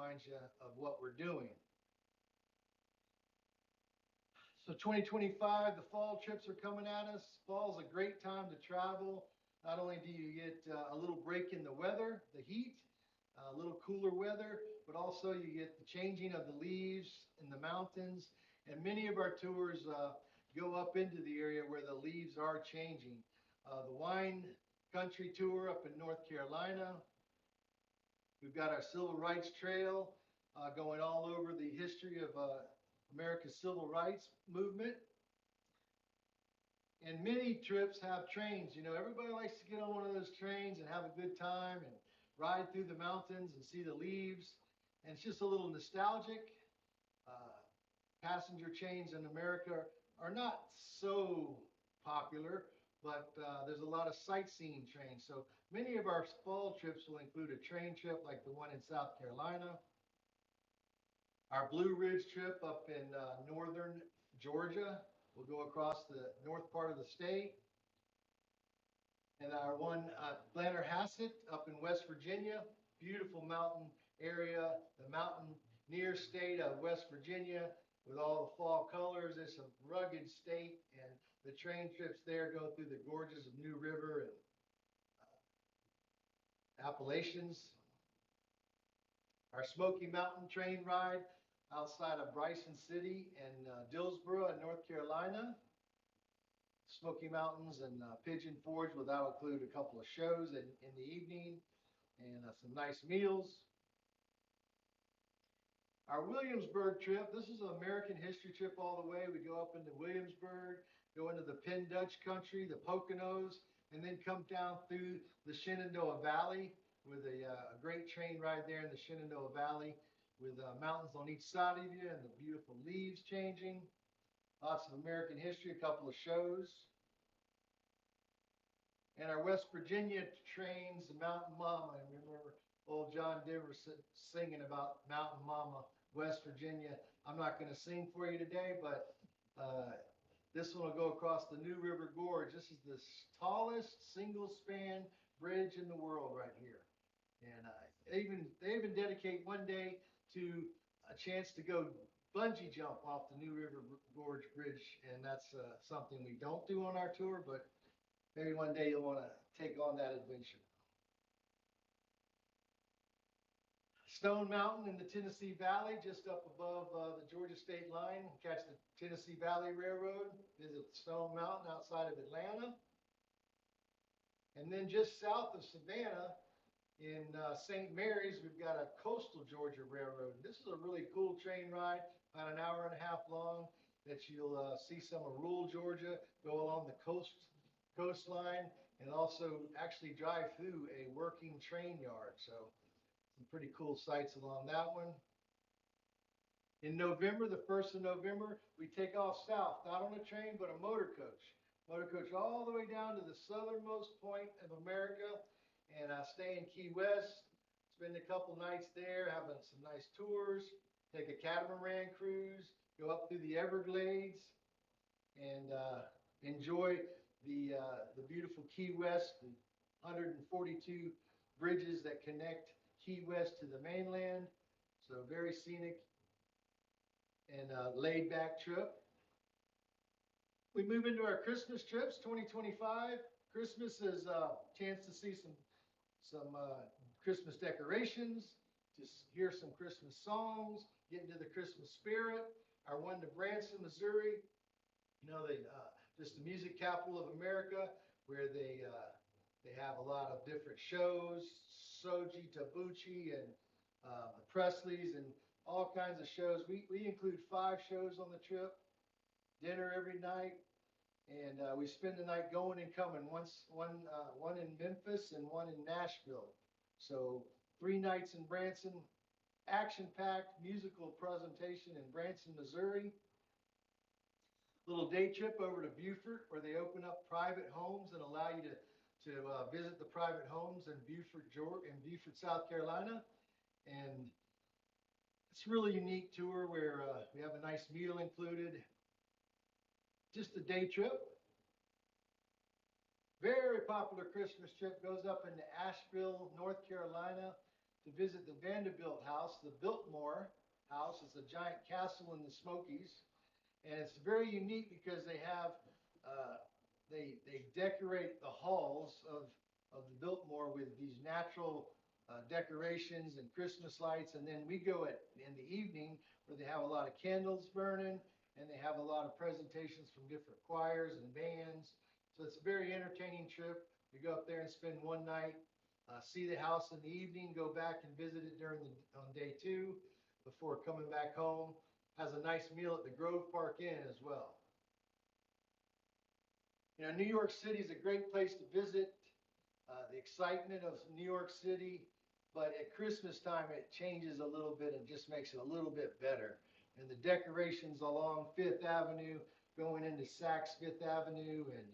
reminds you of what we're doing. So 2025, the fall trips are coming at us. Fall's a great time to travel. Not only do you get a little break in the weather, the heat, a little cooler weather, but also you get the changing of the leaves in the mountains. And many of our tours go up into the area where the leaves are changing. The wine country tour up in North Carolina. We've got our Civil Rights Trail going all over the history of America's civil rights movement. And many trips have trains. You know, everybody likes to get on one of those trains and have a good time and ride through the mountains and see the leaves. And it's just a little nostalgic. Uh, Passenger trains in America are not so popular, but there's a lot of sightseeing trains. So many of our fall trips will include a train trip like the one in South Carolina. Our Blue Ridge trip up in northern Georgia. We'll go across the north part of the state. And our one, Blennerhassett up in West Virginia. Beautiful mountain area, the mountaineer state of West Virginia with all the fall colors. It's a rugged state, and the train trips there go through the gorges of New River and Appalachians. Our Smoky Mountain train ride outside of Bryson City and Dillsboro in North Carolina. Smoky Mountains and Pigeon Forge, will that include a couple of shows in the evening and some nice meals. Our Williamsburg trip, this is an American history trip all the way. We go up into Williamsburg, go into the Penn Dutch country, the Poconos, and then come down through the Shenandoah Valley with a great train ride there in the Shenandoah Valley with mountains on each side of you and the beautiful leaves changing. Lots of American history, a couple of shows. And our West Virginia trains, the Mountain Mama. I remember old John Denver singing about Mountain Mama, West Virginia. I'm not going to sing for you today, but this one will go across the New River Gorge. This is the tallest single span bridge in the world right here. And they even dedicate one day to a chance to go bungee jump off the New River Gorge Bridge. And that's something we don't do on our tour, but maybe one day you'll want to take on that adventure. Stone Mountain in the Tennessee Valley, just up above the Georgia state line. Catch the Tennessee Valley Railroad, visit Stone Mountain outside of Atlanta. And then just south of Savannah, in St. Mary's, we've got a Coastal Georgia Railroad. This is a really cool train ride, about an hour and a half long, that you'll see some of rural Georgia, go along the coastline, and also actually drive through a working train yard. So some pretty cool sights along that one. In November, the 1st of November, we take off south, not on a train, but a motor coach. Motor coach all the way down to the southernmost point of America, and stay in Key West, spend a couple nights there, having some nice tours, take a catamaran cruise, go up through the Everglades, and enjoy the beautiful Key West, the 142 bridges that connect Key West to the mainland. So very scenic and laid back trip. We move into our Christmas trips, 2025. Christmas is a chance to see some Christmas decorations, just hear some Christmas songs, get into the Christmas spirit. Our one to Branson, Missouri, you know, just the music capital of America, where they have a lot of different shows, Soji Tabuchi and the Presleys and all kinds of shows. We include 5 shows on the trip, dinner every night, and we spend the night going and coming. One in Memphis and one in Nashville. So 3 nights in Branson, action-packed musical presentation in Branson, Missouri. Little day trip over to Beaufort, where they open up private homes and allow you to visit the private homes in Beaufort, South Carolina. And it's a really unique tour where we have a nice meal included. Just a day trip. Very popular Christmas trip goes up into Asheville, North Carolina, to visit the Vanderbilt House, the Biltmore House. It's a giant castle in the Smokies, and it's very unique because they have they decorate the halls of the Biltmore with these natural decorations and Christmas lights, and then we go in the evening where they have a lot of candles burning, and they have a lot of presentations from different choirs and bands. So it's a very entertaining trip. We go up there and spend one night, see the house in the evening, go back and visit it on day 2 before coming back home. Has a nice meal at the Grove Park Inn as well. You know, New York City is a great place to visit. The excitement of New York City, but at Christmas time it changes a little bit and just makes it a little bit better. And the decorations along Fifth Avenue, going into Saks Fifth Avenue and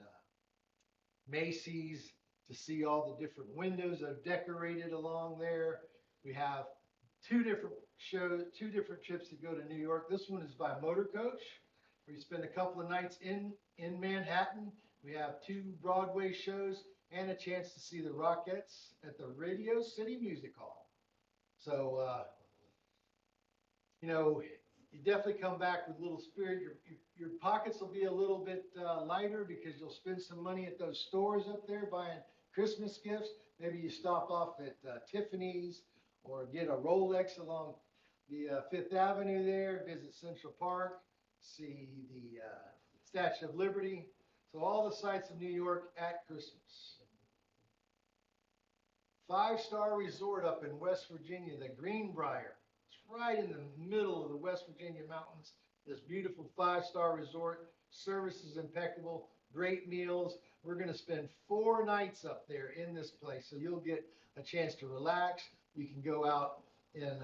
Macy's, to see all the different windows that are decorated along there. We have 2 different shows, 2 different trips to go to New York. This one is by Motor Coach, where you spend a couple of nights in Manhattan. We have 2 Broadway shows and a chance to see the Rockettes at the Radio City Music Hall. So, you know, you definitely come back with a little spirit. Your pockets will be a little bit lighter because you'll spend some money at those stores up there buying Christmas gifts. Maybe you stop off at Tiffany's or get a Rolex along the Fifth Avenue there, visit Central Park, see the Statue of Liberty. So all the sights of New York at Christmas. 5-star resort up in West Virginia, the Greenbrier. It's right in the middle of the West Virginia mountains. This beautiful 5-star resort. Service is impeccable. Great meals. We're going to spend 4 nights up there in this place, so you'll get a chance to relax. You can go out in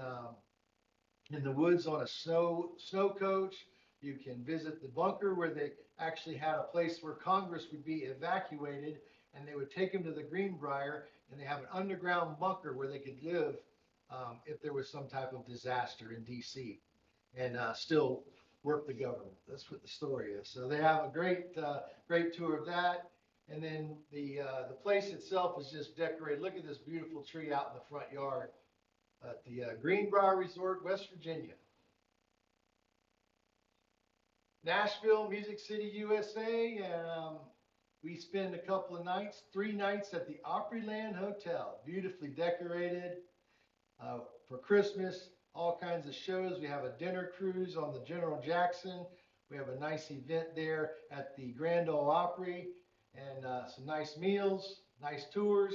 the woods on a snow coach. You can visit the bunker where they actually had a place where Congress would be evacuated, and they would take them to the Greenbrier, and they have an underground bunker where they could live if there was some type of disaster in D.C. and still work the government. That's what the story is. So they have a great tour of that. And then the place itself is just decorated. Look at this beautiful tree out in the front yard at the Greenbrier Resort, West Virginia. Nashville, Music City, USA, and we spend a couple of nights, 3 nights at the Opryland Hotel, beautifully decorated for Christmas, all kinds of shows. We have a dinner cruise on the General Jackson. We have a nice event there at the Grand Ole Opry, and some nice meals, nice tours.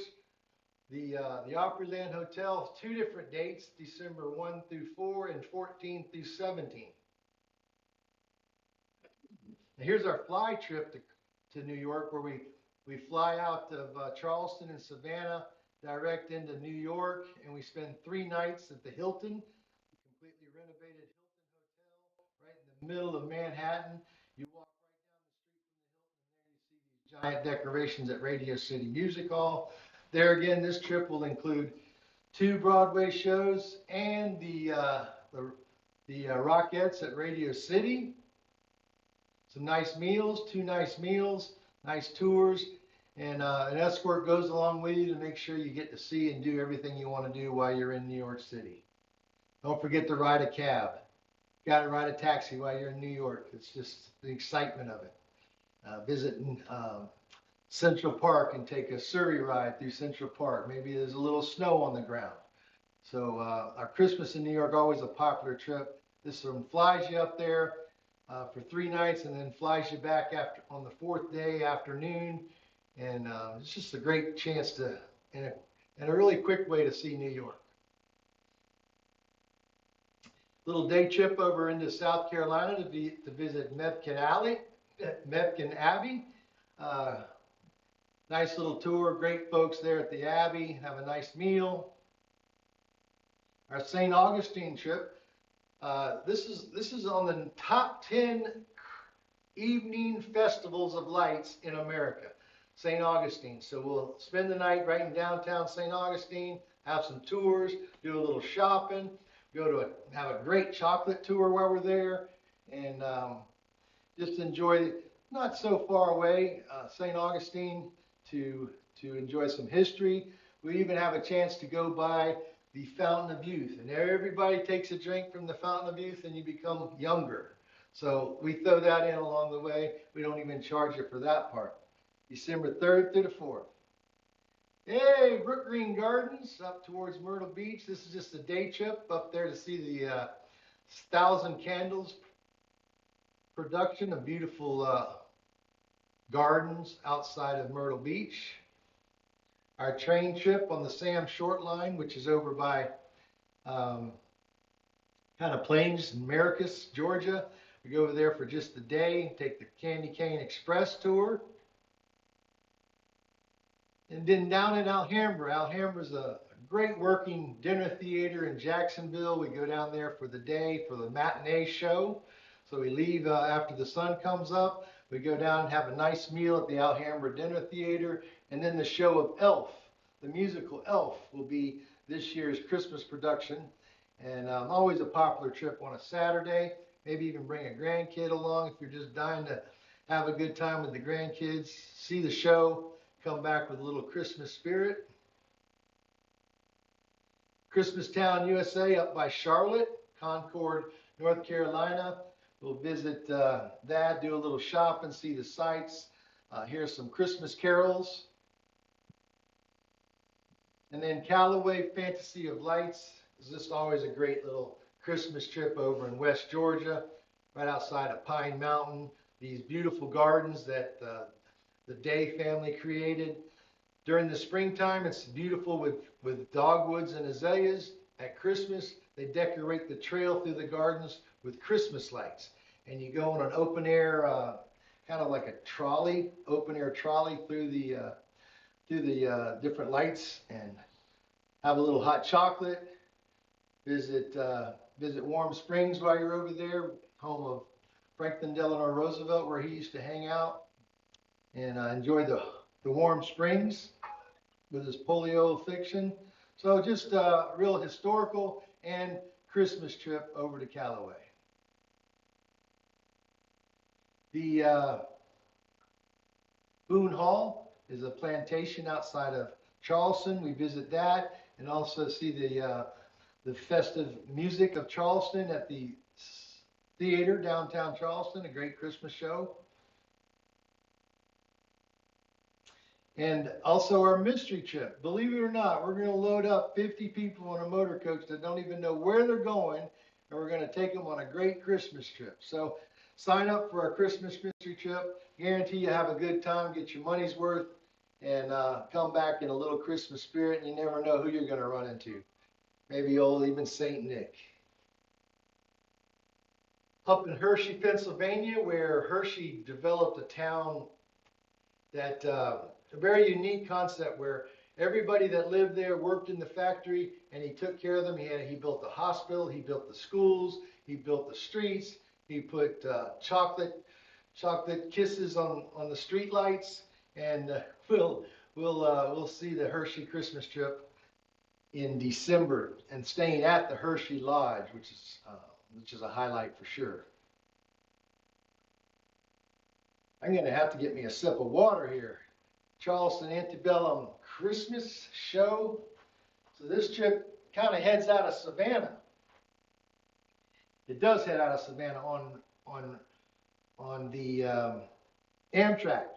The Opryland Hotel, 2 different dates, December 1 through 4 and 14 through 17. And here's our fly trip to New York, where we fly out of Charleston and Savannah direct into New York, and we spend 3 nights at the Hilton, the completely renovated Hilton Hotel, right in the middle of Manhattan. You walk right down the street from the Hilton, and there you see these giant decorations at Radio City Music Hall. There again, this trip will include 2 Broadway shows and the Rockettes at Radio City. Some nice meals, 2 nice meals, nice tours, and an escort goes along with you to make sure you get to see and do everything you want to do while you're in New York City. Don't forget to ride a cab. Got to ride a taxi while you're in New York. It's just the excitement of it. Visiting Central Park and take a Surrey ride through Central Park. Maybe there's a little snow on the ground. So our Christmas in New York, always a popular trip. This one flies you up there for 3 nights and then flies you back on the 4th day afternoon. And it's just a great chance to, and a really quick way to see New York. Little day trip over into South Carolina to visit Mepkin Abbey. Nice little tour, great folks there at the Abbey, have a nice meal. Our St. Augustine trip, this is on the top 10 evening festivals of lights in America, St. Augustine. So we'll spend the night right in downtown St. Augustine, have some tours, do a little shopping, have a great chocolate tour while we're there, and just enjoy, not so far away, St. Augustine to enjoy some history. We even have a chance to go by the Fountain of Youth. And everybody takes a drink from the Fountain of Youth and you become younger. So we throw that in along the way. We don't even charge you for that part. December 3rd through the 4th. Hey, Brook Green Gardens up towards Myrtle Beach. This is just a day trip up there to see the Thousand Candles production of beautiful gardens outside of Myrtle Beach. Our train trip on the Sam Short Line, which is over by kind of Plains and Maracus, Georgia. We go over there for just a day, take the Candy Cane Express tour. And then down in Alhambra. Alhambra's a great working dinner theater in Jacksonville. We go down there for the day for the matinee show. So we leave after the sun comes up. We go down and have a nice meal at the Alhambra Dinner Theater. And then the show of Elf, the musical Elf, will be this year's Christmas production. And always a popular trip on a Saturday. Maybe even bring a grandkid along if you're just dying to have a good time with the grandkids. See the show. Come back with a little Christmas spirit. Christmastown, USA, up by Charlotte, Concord, North Carolina. We'll visit that, do a little shopping, see the sights, hear some Christmas carols. And then Callaway Fantasy of Lights is just always a great little Christmas trip over in West Georgia, right outside of Pine Mountain. These beautiful gardens that the Day family created. During the springtime, it's beautiful with dogwoods and azaleas. At Christmas, they decorate the trail through the gardens with Christmas lights. And you go on an open air, kind of like a trolley, open air trolley through the different lights and have a little hot chocolate. Visit Warm Springs while you're over there, home of Franklin Delano Roosevelt, where he used to hang out. And enjoy the Warm Springs with his polio fiction. So just a real historical and Christmas trip over to Callaway. The Boone Hall is a plantation outside of Charleston. We visit that and also see the festive music of Charleston at the theater downtown Charleston, a great Christmas show. And also our mystery trip. Believe it or not, we're going to load up 50 people on a motor coach that don't even know where they're going, and we're going to take them on a great Christmas trip. So sign up for our Christmas mystery trip. Guarantee you have a good time, get your money's worth, and come back in a little Christmas spirit, and you never know who you're going to run into. Maybe old even St. Nick. Up in Hershey, Pennsylvania, where Hershey developed a town that a very unique concept where everybody that lived there worked in the factory and he took care of them. He built the hospital, he built the schools, he built the streets, he put chocolate kisses on the street lights, and we'll see the Hershey Christmas trip in December and staying at the Hershey Lodge, which is a highlight for sure. I'm going to have to get me a sip of water here. Charleston Antebellum Christmas show. So this trip kind of heads out of Savannah. It does head out of Savannah on the Amtrak.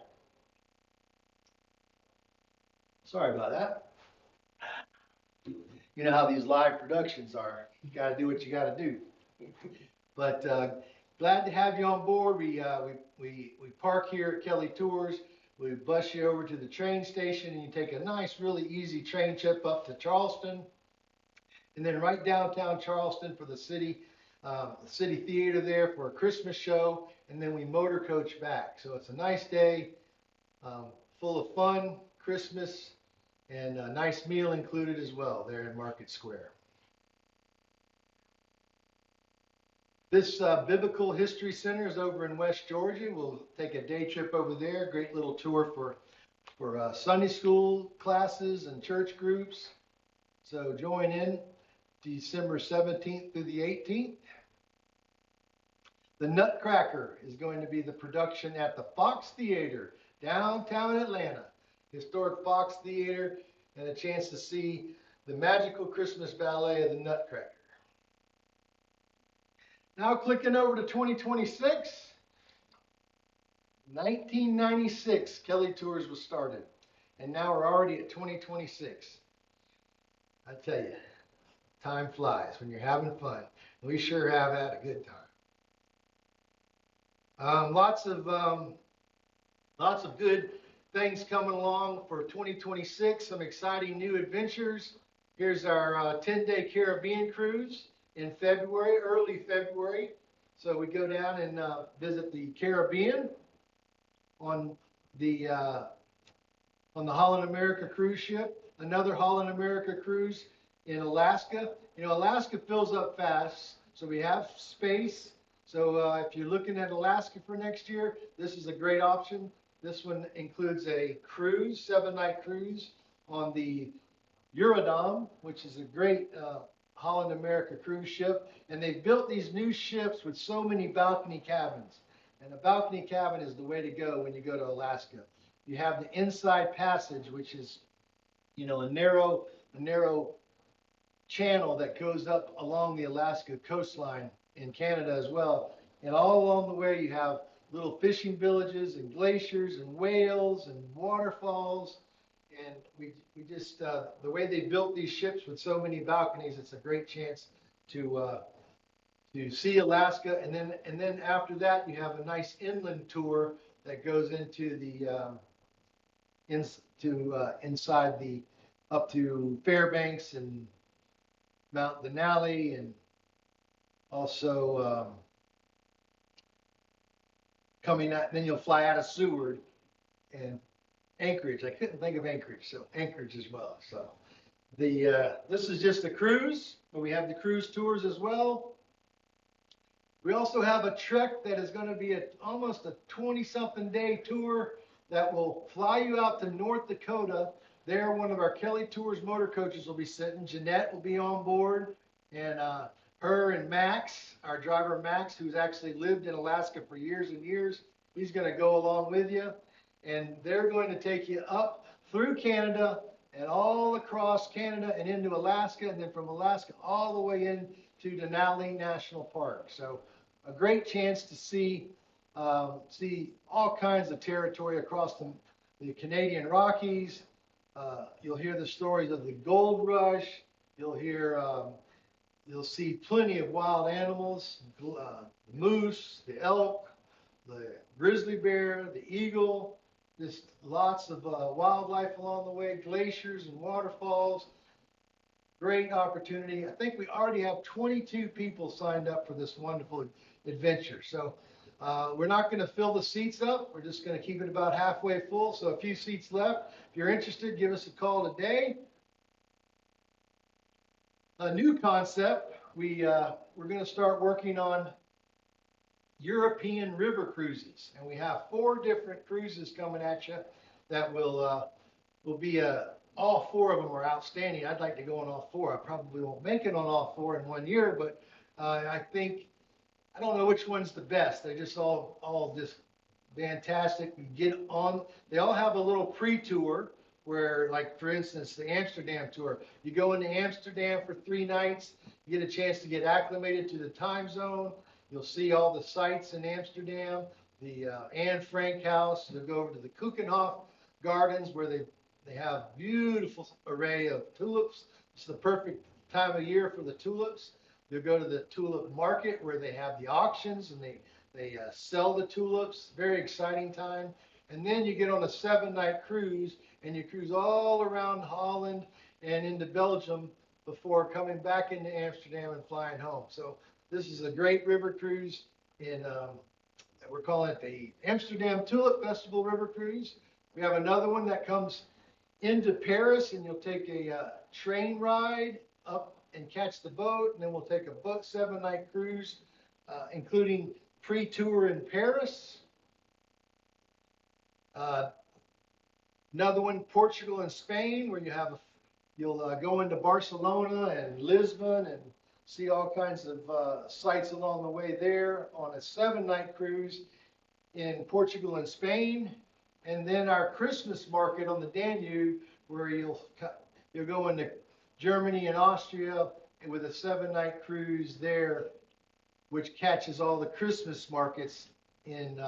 Sorry about that. You know how these live productions are. You got to do what you got to do. But glad to have you on board. We park here at Kelly Tours. We bus you over to the train station, and you take a nice, really easy train trip up to Charleston, and then right downtown Charleston for the city theater there for a Christmas show, and then we motor coach back. So it's a nice day, full of fun, Christmas, and a nice meal included as well there in Market Square. This Biblical History Center is over in West Georgia. We'll take a day trip over there. Great little tour for Sunday school classes and church groups. So join in December 17th through the 18th. The Nutcracker is going to be the production at the Fox Theater, downtown Atlanta. Historic Fox Theater, and a chance to see the Magical Christmas Ballet of the Nutcracker. Now clicking over to 2026, 1996, Kelly Tours was started, and now we're already at 2026. I tell you, time flies when you're having fun. We sure have had a good time. Lots of good things coming along for 2026. Some exciting new adventures. Here's our 10-day Caribbean cruise in February, early February. So we go down and visit the Caribbean on the Holland America cruise ship. Another Holland America cruise in Alaska. You know, Alaska fills up fast, so we have space. So if you're looking at Alaska for next year, this is a great option. This one includes a cruise, 7-night cruise on the Eurodam, which is a great Holland America cruise ship. And they've built these new ships with so many balcony cabins. And a balcony cabin is the way to go when you go to Alaska. You have the inside passage, which is, you know, a narrow channel that goes up along the Alaska coastline in Canada as well. And all along the way, you have little fishing villages and glaciers and whales and waterfalls. And we just, the way they built these ships with so many balconies, it's a great chance to see Alaska. And then after that, you have a nice inland tour that goes into the, inside the, up to Fairbanks and Mount Denali, and also coming out, then you'll fly out of Seward and Anchorage. I couldn't think of Anchorage, so Anchorage as well. So this is just a cruise, but we have the cruise tours as well. We also have a trek that is going to be almost a 20-something day tour that will fly you out to North Dakota. There, one of our Kelly Tours motor coaches will be sitting. Jeanette will be on board, and her and Max, our driver Max, who's actually lived in Alaska for years and years, he's going to go along with you. And they're going to take you up through Canada and all across Canada and into Alaska, and then from Alaska all the way into Denali National Park. So a great chance to see all kinds of territory across the Canadian Rockies. You'll hear the stories of the gold rush. You'll see plenty of wild animals, the moose, the elk, the grizzly bear, the eagle, just lots of wildlife along the way, glaciers and waterfalls. Great opportunity. I think we already have 22 people signed up for this wonderful adventure. So we're not going to fill the seats up. We're just going to keep it about halfway full. So a few seats left. If you're interested, give us a call today. A new concept, we're going to start working on European river cruises, and we have 4 different cruises coming at you that will be all 4 of them are outstanding. I'd like to go on all 4. I probably won't make it on all 4 in 1 year, but I don't know which one's the best. They're just all just fantastic. You get on. They all have a little pre-tour where, like, for instance, the Amsterdam tour. You go into Amsterdam for 3 nights. You get a chance to get acclimated to the time zone. You'll see all the sights in Amsterdam, the Anne Frank house. You'll go over to the Keukenhof Gardens where they have beautiful array of tulips. It's the perfect time of year for the tulips. You'll go to the tulip market where they have the auctions and they sell the tulips. Very exciting time. And then you get on a 7-night cruise and you cruise all around Holland and into Belgium before coming back into Amsterdam and flying home. So this is a great river cruise we're calling it the Amsterdam Tulip Festival River Cruise. We have another one that comes into Paris, and you'll take a train ride up and catch the boat, and then we'll take a 7-night cruise, including pre-tour in Paris. Another one, Portugal and Spain, where you'll go into Barcelona and Lisbon and see all kinds of sights along the way there on a 7-night cruise in Portugal and Spain. And then our Christmas market on the Danube, where you'll go into Germany and Austria with a 7-night cruise there, which catches all the Christmas markets in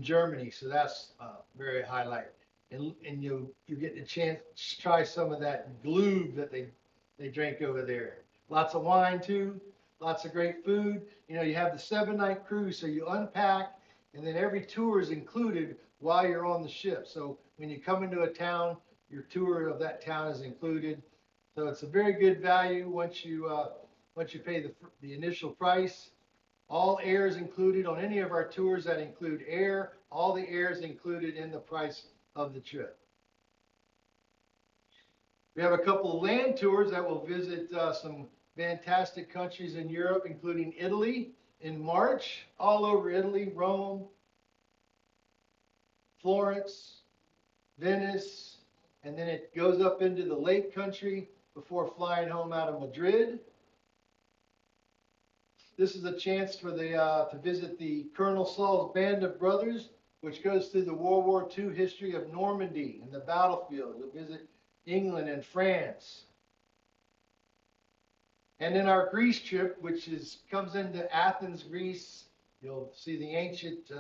Germany. So that's very highlight. And you get the chance to try some of that glue that they drink over there. Lots of wine too, lots of great food. You know, you have the 7-night cruise, so you unpack, and then every tour is included while you're on the ship. So when you come into a town, your tour of that town is included. So it's a very good value once you pay the initial price. All air is included on any of our tours that include air. All the air is included in the price of the trip. We have a couple of land tours that will visit some fantastic countries in Europe, including Italy in March, all over Italy, Rome, Florence, Venice, and then it goes up into the Lake Country before flying home out of Madrid. This is a chance for to visit the Colonel Saul's Band of Brothers, which goes through the World War II history of Normandy and the battlefield. You'll visit England and France. And then our Greece trip, which comes into Athens, Greece. You'll see the ancient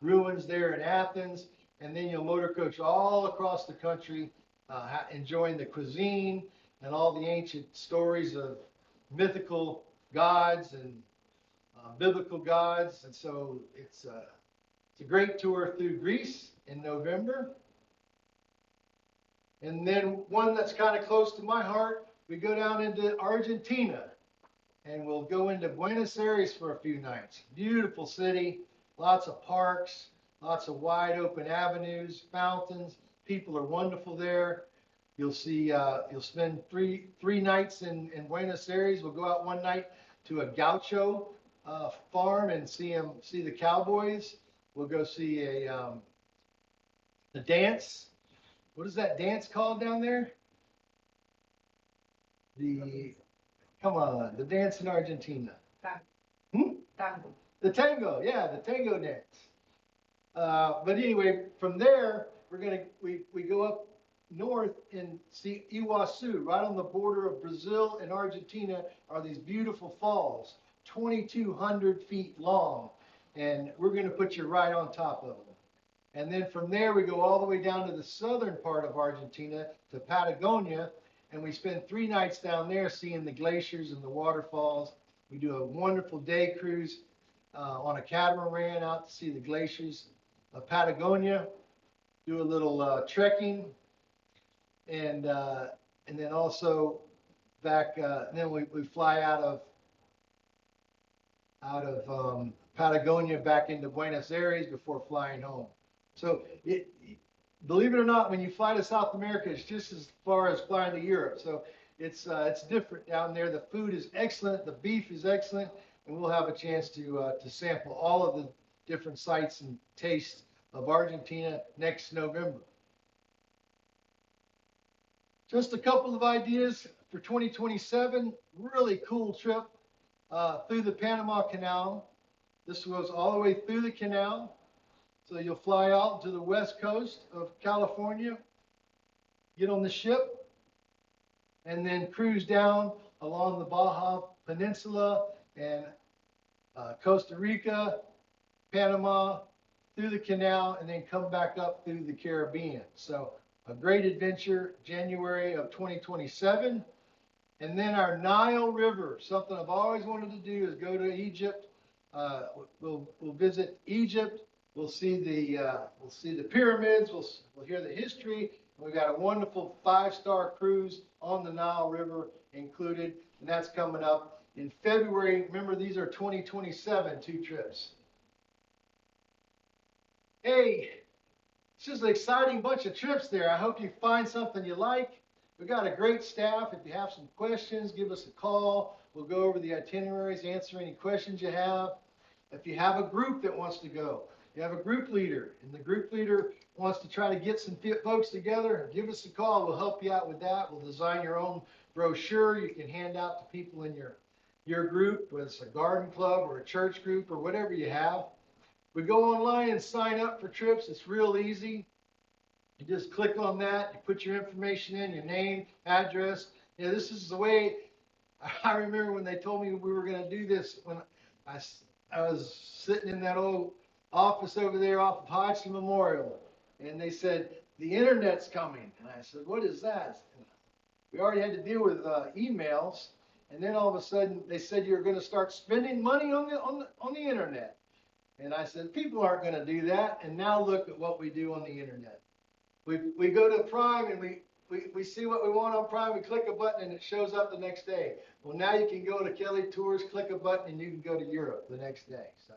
ruins there in Athens, and then you'll motor coach all across the country, enjoying the cuisine and all the ancient stories of mythical gods and biblical gods. And so it's a great tour through Greece in November. And then one that's kind of close to my heart, we go down into Argentina, and we'll go into Buenos Aires for a few nights. Beautiful city, lots of parks, lots of wide open avenues, fountains. People are wonderful there. You'll spend three nights in Buenos Aires. We'll go out one night to a gaucho farm and see the cowboys. We'll go see the dance. What is that dance called down there? The dance in Argentina. Tango. The tango, yeah, the tango dance. But anyway, from there we go up north and see Iguazu. Right on the border of Brazil and Argentina are these beautiful falls, 2,200 feet long, and we're going to put you right on top of them. And then from there we go all the way down to the southern part of Argentina to Patagonia, and we spend 3 nights down there seeing the glaciers and the waterfalls. We do a wonderful day cruise on a catamaran out to see the glaciers of Patagonia, do a little trekking, and then also back. Then we fly out of Patagonia back into Buenos Aires before flying home. So believe it or not, when you fly to South America, it's just as far as flying to Europe. So it's different down there. The food is excellent. The beef is excellent. And we'll have a chance to sample all of the different sights and tastes of Argentina next November. Just a couple of ideas for 2027. Really cool trip through the Panama Canal. This goes all the way through the canal. So you'll fly out to the west coast of California, get on the ship, and then cruise down along the Baja Peninsula and Costa Rica, Panama, through the canal, and then come back up through the Caribbean. So a great adventure, January of 2027. And then our Nile River, something I've always wanted to do is go to Egypt. We'll visit Egypt. We'll see the pyramids. We'll hear the history. We've got a wonderful 5-star cruise on the Nile River included, and that's coming up in February. Remember, these are 2027 2 trips. Hey, it's just an exciting bunch of trips there. I hope you find something you like. We've got a great staff. If you have some questions, give us a call. We'll go over the itineraries, answer any questions you have. If you have a group that wants to go, you have a group leader, and the group leader wants to try to get some folks together, give us a call. We'll help you out with that. We'll design your own brochure you can hand out to people in your group, whether it's a garden club or a church group or whatever you have. We go online and sign up for trips. It's real easy. You just click on that. You put your information in, your name, address, Yeah, this is the way I remember when they told me we were going to do this when I, I was sitting in that old office over there off of Hodgson Memorial, and they said, the internet's coming. And I said, what is that? We already had to deal with emails, and then all of a sudden they said you're going to start spending money on the internet. And I said, people aren't going to do that. And now look at what we do on the internet. We go to Prime and we see what we want on Prime. We click a button and it shows up the next day. Well, now you can go to Kelly Tours, click a button, and you can go to Europe the next day. So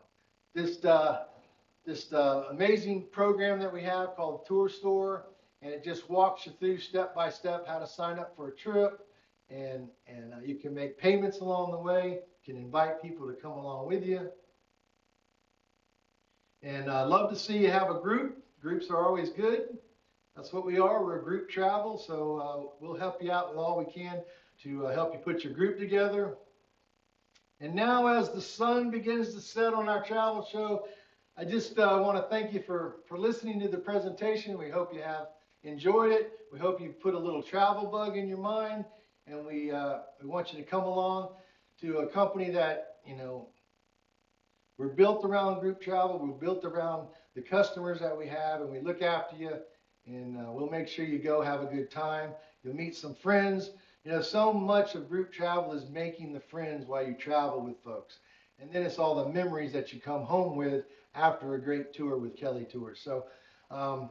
this amazing program that we have called Tour Store, and it just walks you through step by step how to sign up for a trip, and you can make payments along the way. You can invite people to come along with you. And I love to see you have a group. Groups are always good. That's what we are. We're a group travel, so we'll help you out with all we can to help you put your group together. And now as the sun begins to set on our travel show, I just want to thank you for listening to the presentation. We hope you have enjoyed it. We hope you put a little travel bug in your mind, and we want you to come along to a company that, you know, we're built around group travel. We're built around the customers that we have, and we look after you, and we'll make sure you go have a good time. You'll meet some friends. You know, so much of group travel is making the friends while you travel with folks. And then it's all the memories that you come home with after a great tour with Kelly Tours. So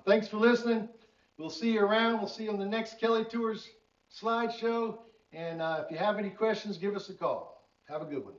thanks for listening. We'll see you around. We'll see you on the next Kelly Tours slideshow. And if you have any questions, give us a call. Have a good one.